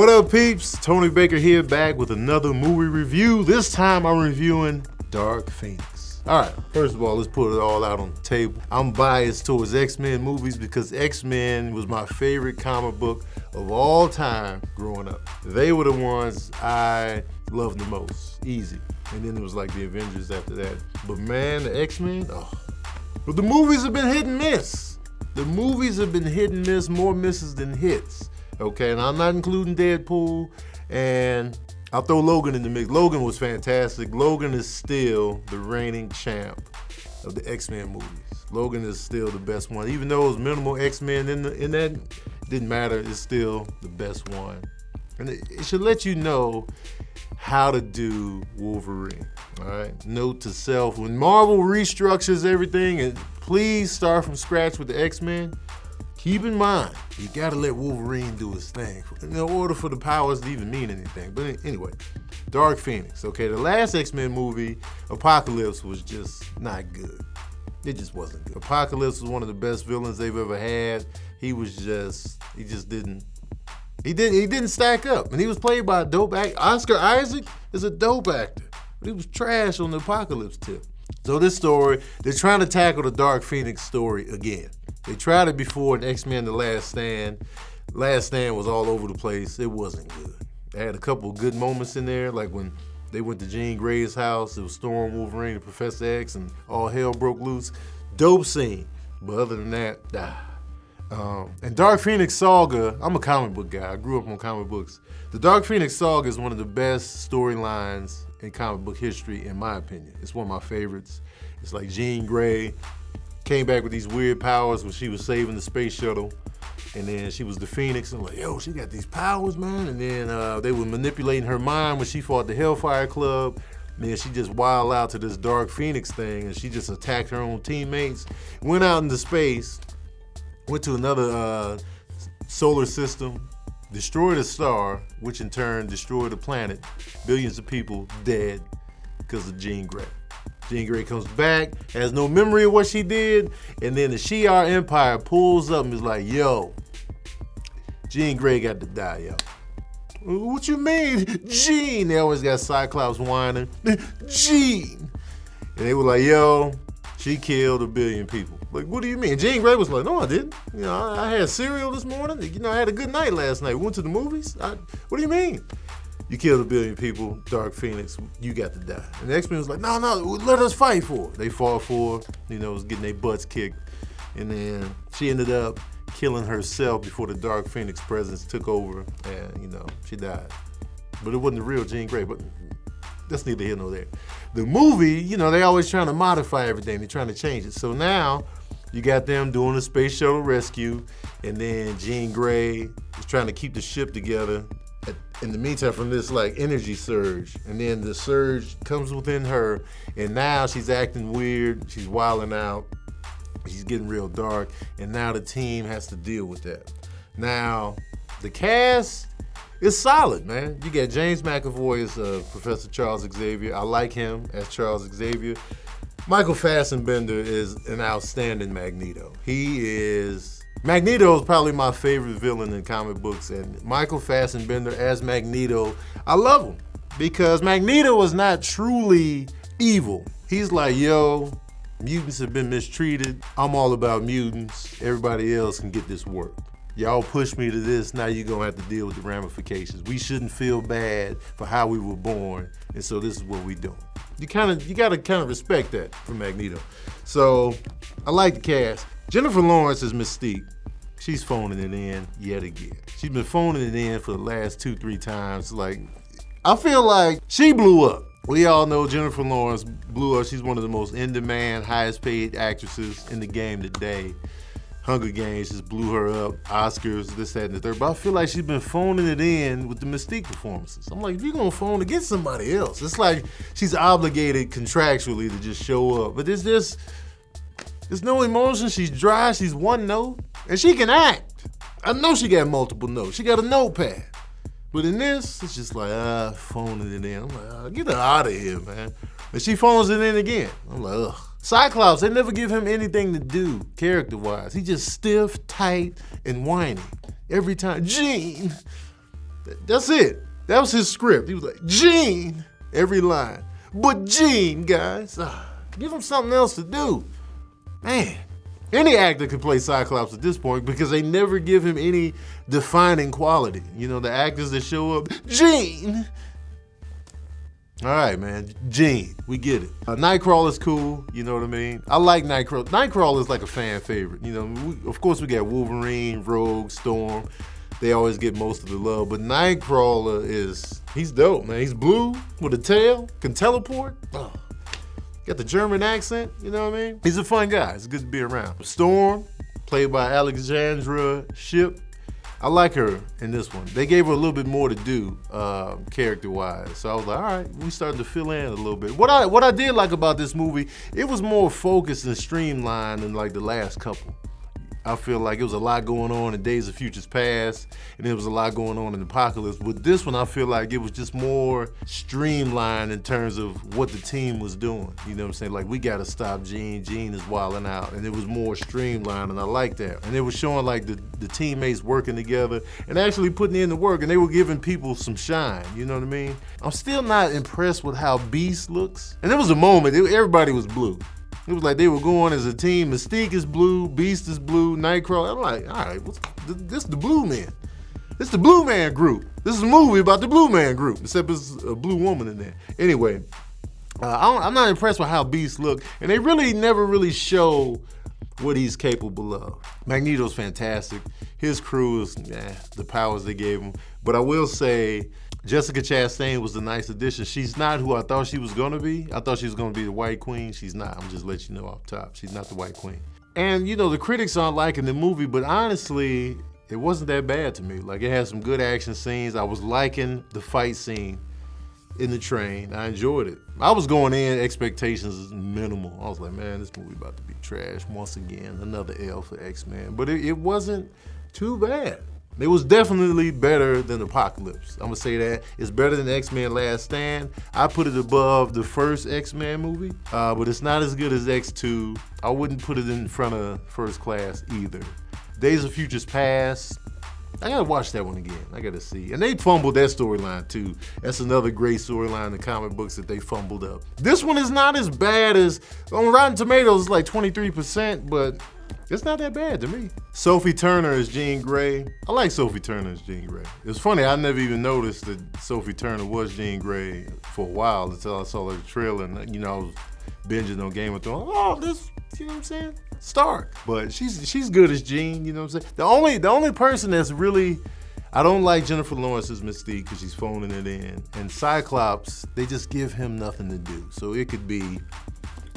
What up, peeps? Tony Baker here, back with another movie review. This time I'm reviewing Dark Phoenix. All right, first of all, let's put it all out on the table. I'm biased towards X-Men movies because X-Men was my favorite comic book of all time growing up. They were the ones I loved the most, easy. And then it was like the Avengers after that. But man, the X-Men, But the movies have been hit and miss. The movies have been hit and miss, more misses than hits. Okay, and I'm not including Deadpool, and I'll throw Logan in the mix. Logan was fantastic. Logan is still the reigning champ of the X-Men movies. Logan is still the best one. Even though it was minimal X-Men in that, didn't matter, it's still the best one. And it should let you know how to do Wolverine, all right? Note to self, when Marvel restructures everything, and please start from scratch with the X-Men, keep in mind, you gotta let Wolverine do his thing in order for the powers to even mean anything. But anyway, Dark Phoenix, okay? The last X-Men movie, Apocalypse, was just not good. It just wasn't good. Apocalypse was one of the best villains they've ever had. He didn't stack up. And he was played by a dope actor. Oscar Isaac is a dope actor, but he was trash on the Apocalypse tip. So this story, they're trying to tackle the Dark Phoenix story again. They tried it before in X-Men The Last Stand. Last Stand was all over the place. It wasn't good. They had a couple of good moments in there, like when they went to Jean Grey's house. It was Storm, Wolverine, and Professor X, and all hell broke loose. Dope scene. But other than that, and Dark Phoenix Saga, I'm a comic book guy. I grew up on comic books. The Dark Phoenix Saga is one of the best storylines in comic book history, in my opinion. It's one of my favorites. It's like Jean Grey came back with these weird powers when she was saving the space shuttle. And then she was the Phoenix, and like, yo, she got these powers, man. And then they were manipulating her mind when she fought the Hellfire Club. And then she just wilded out to this Dark Phoenix thing, and she just attacked her own teammates. Went out into space, went to another solar system, destroyed a star, which in turn destroyed a planet. Billions of people dead because of Jean Grey. Jean Grey comes back, has no memory of what she did, and then the Shi'ar Empire pulls up and is like, yo, Jean Grey got to die, yo. What you mean, Jean? They always got Cyclops whining, Jean. And they were like, yo, she killed 1 billion people. Like, what do you mean? Jean Grey was like, no, I didn't. You know, I had cereal this morning. You know, I had a good night last night. Went to the movies. What do you mean? You killed 1 billion people, Dark Phoenix, you got to die. And the X-Men was like, no, let us fight for it. They fought for it, was getting their butts kicked. And then she ended up killing herself before the Dark Phoenix presence took over, and, she died. But it wasn't the real Jean Grey, but that's neither here nor there. The movie, they always trying to modify everything. They're trying to change it. So now you got them doing a space shuttle rescue, and then Jean Grey is trying to keep the ship together in the meantime from this energy surge. And then the surge comes within her, and now she's acting weird, she's wilding out, she's getting real dark, and now the team has to deal with that. Now, the cast is solid, man. You got James McAvoy as Professor Charles Xavier. I like him as Charles Xavier. Michael Fassbender is an outstanding Magneto. Magneto is probably my favorite villain in comic books, and Michael Fassbender as Magneto, I love him because Magneto is not truly evil. He's like, yo, mutants have been mistreated. I'm all about mutants. Everybody else can get this work. Y'all pushed me to this, now you're gonna have to deal with the ramifications. We shouldn't feel bad for how we were born, and so this is what we do. You gotta kind of respect that from Magneto. So, I like the cast. Jennifer Lawrence is Mystique. She's phoning it in yet again. She's been phoning it in for the last 2-3 times. I feel like she blew up. We all know Jennifer Lawrence blew up. She's one of the most in-demand, highest paid actresses in the game today. Hunger Games just blew her up, Oscars, this, that, and the third. But I feel like she's been phoning it in with the Mystique performances. I'm like, if you're gonna phone it, get somebody else. It's like she's obligated contractually to just show up. But there's no emotion, she's dry, she's one note, and she can act. I know she got multiple notes, she got a notepad. But in this, it's just like, phoning it in. I'm like, get her out of here, man. And she phones it in again. I'm like, ugh. Cyclops, they never give him anything to do, character-wise. He just stiff, tight, and whiny every time. Jean! That's it. That was his script. He was like, Gene, every line. But Gene, guys, give him something else to do. Man, any actor could play Cyclops at this point because they never give him any defining quality. You know, the actors that show up, Gene. All right, man, Gene, we get it. Nightcrawler's cool, you know what I mean? I like Nightcrawler. Nightcrawler's like a fan favorite. You know, of course we got Wolverine, Rogue, Storm. They always get most of the love, but Nightcrawler he's dope, man. He's blue with a tail, can teleport. Oh. Got the German accent, you know what I mean? He's a fun guy, it's good to be around. Storm, played by Alexandra Shipp. I like her in this one. They gave her a little bit more to do, character-wise. So I was like, all right, we started to fill in a little bit. What I did like about this movie, it was more focused and streamlined than like the last couple. I feel like it was a lot going on in Days of Futures Past, and there was a lot going on in Apocalypse. With this one, I feel like it was just more streamlined in terms of what the team was doing. You know what I'm saying? Like, we gotta stop Gene. Gene is wilding out. And it was more streamlined, and I like that. And it was showing like the teammates working together and actually putting in the work, and they were giving people some shine. You know what I mean? I'm still not impressed with how Beast looks. And there was a moment, everybody was blue. It was like they were going as a team. Mystique is blue, Beast is blue, Nightcrawler. I'm like, all right, this is the Blue Man. This is the Blue Man group. This is a movie about the Blue Man group, except it's a blue woman in there. Anyway, I'm not impressed with how Beast looked, and they really never really show what he's capable of. Magneto's fantastic. His crew is, the powers they gave him. But I will say, Jessica Chastain was a nice addition. She's not who I thought she was gonna be. I thought she was gonna be the White Queen. She's not. I'm just letting you know off top. She's not the White Queen. And you know, the critics aren't liking the movie, but honestly, it wasn't that bad to me. Like, it had some good action scenes. I was liking the fight scene in the train. I enjoyed it. I was going in, expectations minimal. I was like, man, this movie about to be trash once again. Another L for X-Men. But it wasn't too bad. It was definitely better than Apocalypse. I'm gonna say that. It's better than X-Men Last Stand. I put it above the first X-Men movie, but it's not as good as X2. I wouldn't put it in front of First Class either. Days of Futures Past, I gotta watch that one again. I gotta see. And they fumbled that storyline too. That's another great storyline in the comic books that they fumbled up. This one is not as bad as, on Rotten Tomatoes, it's like 23%, but it's not that bad to me. Sophie Turner is Jean Grey. I like Sophie Turner as Jean Grey. It's funny, I never even noticed that Sophie Turner was Jean Grey for a while until I saw the trailer and, you know, I was binging on Game of Thrones. Oh, this, you know what I'm saying? Stark. But she's good as Jean, you know what I'm saying? The only person that's really, I don't like Jennifer Lawrence's Mystique because she's phoning it in. And Cyclops, they just give him nothing to do. So it could be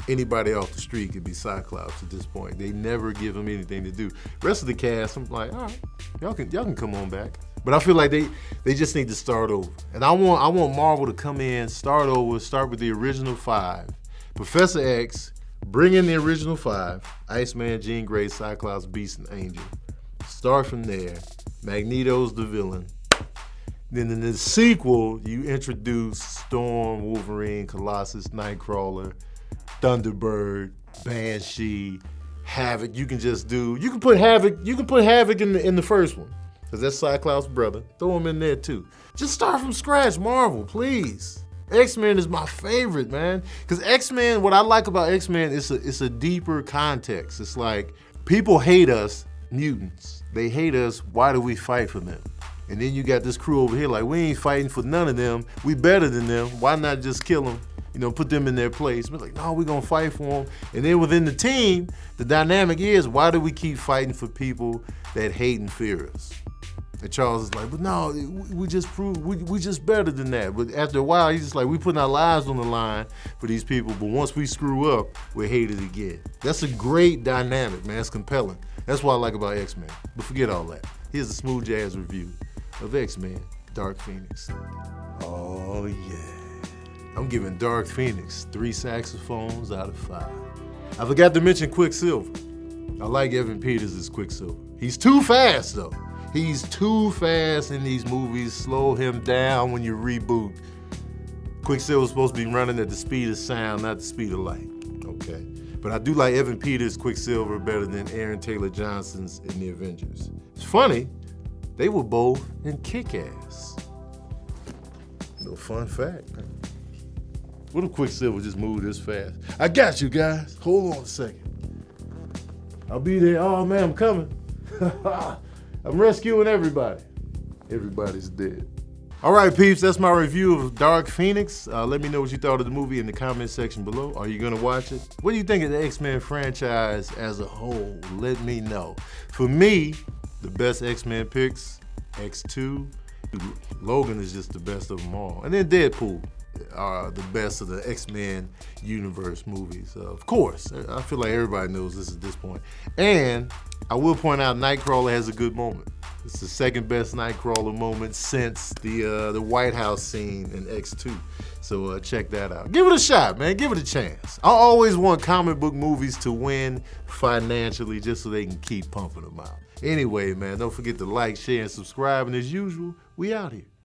anybody off the street could be Cyclops at this point. They never give him anything to do. Rest of the cast, I'm like, all right, y'all can come on back. But I feel like they just need to start over. And I want Marvel to come in, start over, start with the original 5. Professor X, bring in the original 5. Iceman, Jean Grey, Cyclops, Beast, and Angel. Start from there. Magneto's the villain. Then in the sequel, you introduce Storm, Wolverine, Colossus, Nightcrawler, Thunderbird, Banshee, Havoc. You can put Havoc in the first one, because that's Cyclops' brother. Throw him in there too. Just start from scratch, Marvel, please. X-Men is my favorite, man. Because X-Men, what I like about X-Men is it's a deeper context. It's like, people hate us, mutants. They hate us, why do we fight for them? And then you got this crew over here like, we ain't fighting for none of them. We better than them. Why not just kill them? You know, put them in their place. But like, no, we're gonna fight for them. And then within the team, the dynamic is, why do we keep fighting for people that hate and fear us? And Charles is like, but no, we just better than that. But after a while, he's just like, we putting our lives on the line for these people, but once we screw up, we're hated again. That's a great dynamic, man. It's compelling. That's what I like about X-Men. But forget all that. Here's a smooth jazz review of X-Men, Dark Phoenix. Oh yeah. I'm giving Dark Phoenix 3 saxophones out of 5. I forgot to mention Quicksilver. I like Evan Peters as Quicksilver. He's too fast though. He's too fast in these movies. Slow him down when you reboot. Quicksilver's supposed to be running at the speed of sound, not the speed of light. Okay. But I do like Evan Peters' Quicksilver better than Aaron Taylor Johnson's in The Avengers. It's funny, They were both in Kick-Ass. No fun fact, man. What if Quicksilver just moved this fast? I got you guys. Hold on a second. I'll be there. Oh man, I'm coming. I'm rescuing everybody. Everybody's dead. All right, peeps, that's my review of Dark Phoenix. Let me know what you thought of the movie in the comment section below. Are you gonna watch it? What do you think of the X-Men franchise as a whole? Let me know. For me, the best X-Men picks, X2. Logan is just the best of them all. And then Deadpool are the best of the X-Men universe movies. Of course, I feel like everybody knows this at this point. And I will point out Nightcrawler has a good moment. It's the second best Nightcrawler moment since the White House scene in X2. So check that out. Give it a shot, man. Give it a chance. I always want comic book movies to win financially just so they can keep pumping them out. Anyway, man, don't forget to like, share, and subscribe. And as usual, we out here.